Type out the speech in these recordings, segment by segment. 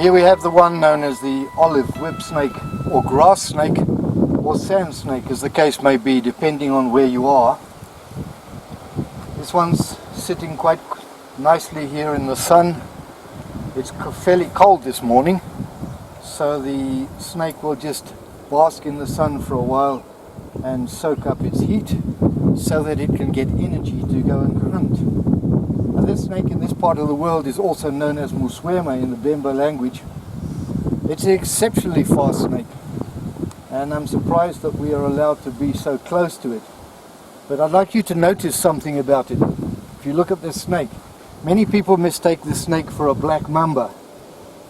here we have the one known as the olive whip snake, or grass snake, or sand snake, as the case may be, depending on where you are. This one's sitting quite nicely here in the sun. It's fairly cold this morning, so the snake will just bask in the sun for a while and soak up its heat so that it can get energy to go and hunt. Now, this snake in this part of the world is also known as muswema in the Bemba language. It's an exceptionally fast snake, and I'm surprised that we are allowed to be so close to it. But I'd like you to notice something about it. If you look at this snake, many people mistake this snake for a black mamba.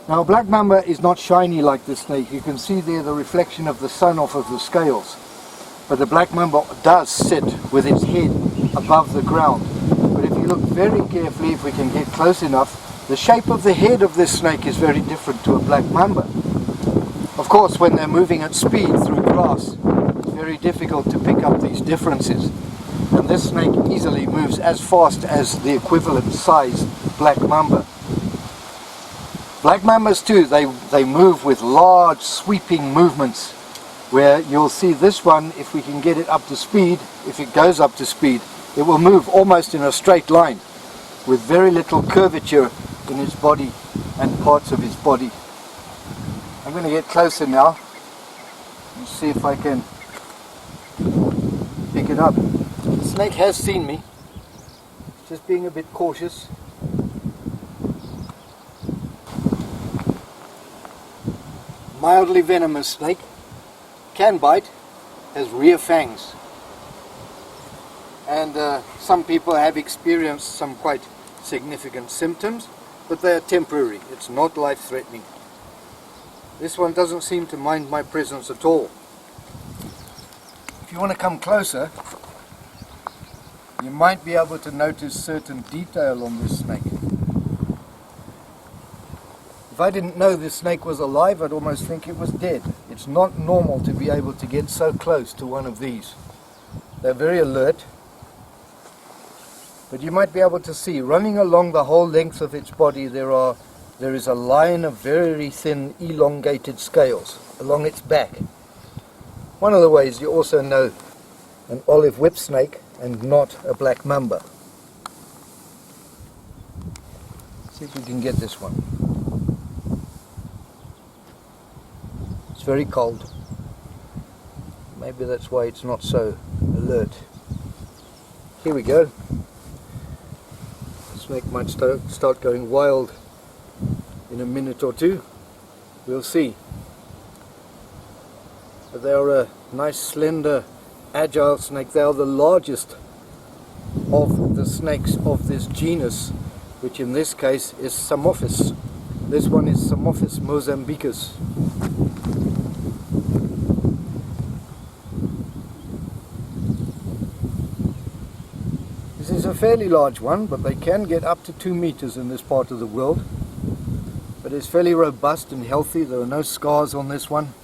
Now, a black mamba is not shiny like this snake. You can see there the reflection of the sun off of the scales. But the black mamba does sit with its head above the ground. But if you look very carefully, if we can get close enough, the shape of the head of this snake is very different to a black mamba. Of course, when they're moving at speed through grass, it's very difficult to pick up these differences. And this snake easily moves as fast as the equivalent size black mamba. Black mambas too, they move with large sweeping movements, where you'll see this one, if we can get it up to speed, if it goes up to speed, it will move almost in a straight line with very little curvature in its body and parts of its body. I'm going to get closer now and see if I can pick it up. The snake has seen me, just being a bit cautious. Mildly venomous snake, can bite, has rear fangs, and some people have experienced some quite significant symptoms, but they are temporary. It's not life-threatening. This one doesn't seem to mind my presence at all. If you want to come closer, you might be able to notice certain detail on this snake. If I didn't know this snake was alive, I'd almost think it was dead. It's not normal to be able to get so close to one of these. They're very alert, but you might be able to see, running along the whole length of its body, there is a line of very thin, elongated scales along its back. One of the ways you also know an olive whip snake and not a black mamba. See if we can get this one. It's very cold. Maybe that's why it's not so alert. Here we go. The snake might start going wild in a minute or two. We'll see. But they are a nice, slender, agile snake. They are the largest of the snakes of this genus, which in this case is Psammophis. This one is Psammophis mossambicus. This is a fairly large one, but they can get up to 2 meters in this part of the world. But it's fairly robust and healthy. There are no scars on this one,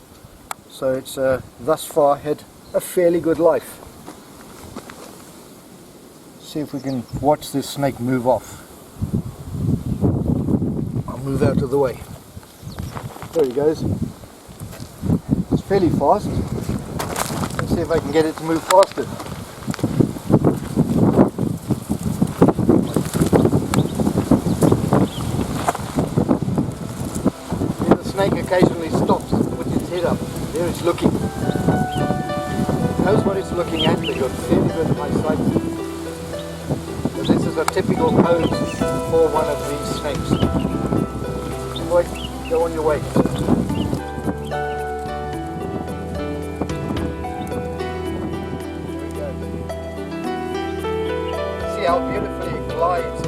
so it's thus far had a fairly good life. See if we can watch this snake move off. I'll move out of the way. There he goes. It's fairly fast. Let's see if I can get it to move faster. The snake occasionally stops and puts its head up. There it's looking. It knows what it's looking at. They've got fairly good eyesight. So this is a typical pose for one of these snakes. Lloyd, go on your way. There we go. See how beautifully it glides